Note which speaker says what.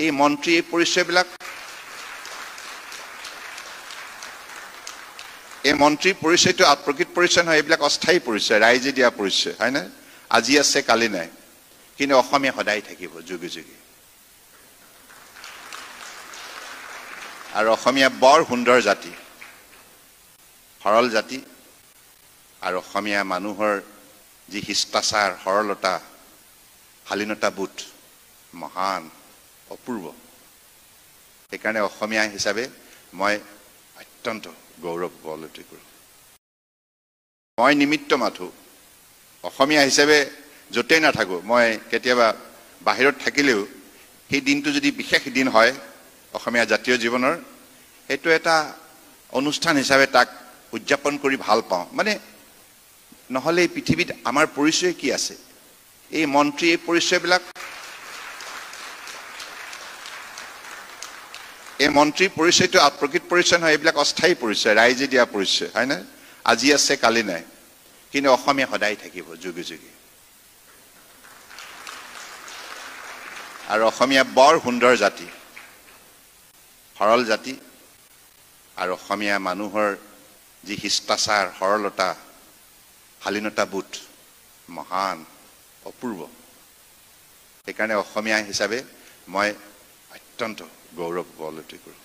Speaker 1: এই মন্ত্ৰী এই পৰিচয়বিলাক এই মন্ত্ৰীৰ পৰিচয়টো প্ৰকৃত পৰিচয় নহয়, এইবিলাক অস্থায়ী পৰিচয়, ৰাইজে দিয়া পৰিচয়, হয় না? আজি আছে কালি নাই, কিন্তু অসমীয়া সদায় থাকিব যুগে যুগে। আৰু অসমীয়া বৰ সুন্দৰ জাতি, সৰল জাতি, আৰু অসমীয়া মানুহৰ যি শিষ্টাচাৰ, সৰলতা, শালীনতাবোধ মহান, অপূৰ্ব। সেইকাৰণে অসমীয়া হিচাপে মই অত্যন্ত গৌৰৱ উপলব্ধি কৰোঁ। মই নিমিত্ত মাথো, অসমীয়া হিচাপে য'তেই নাথাকোঁ, মই কেতিয়াবা বাহিৰত থাকিলেও সেই দিনটো যদি বিশেষ দিন হয় অসমীয়া জাতীয় জীৱনৰ, সেইটো এটা অনুষ্ঠান হিচাপে তাক উদযাপন কৰি ভাল পাওঁ। মানে নহ'লে এই পৃথিৱীত আমাৰ পৰিচয় কি আছে? এই মন্ত্ৰী এই পৰিচয়বিলাক এই মন্ত্ৰীৰ পৰিচয়টো প্ৰকৃত পৰিচয় নহয়, এইবিলাক অস্থায়ী পৰিচয়, ৰাইজে দিয়া পৰিচয়, হয় না? আজি আছে কালি নাই, কিন্তু অসমীয়া সদায় থাকিব যুগে যুগে। আৰু অসমীয়া বৰ সুন্দৰ জাতি, সৰল জাতি, আৰু অসমীয়া মানুহৰ যি শিষ্টাচাৰ, সৰলতা, শালীনতাবোধ মহান, অপূৰ্ব। সেইকাৰণে অসমীয়া হিচাপে মই অত্যন্ত গৌৰৱ উপলব্ধি কৰোঁ।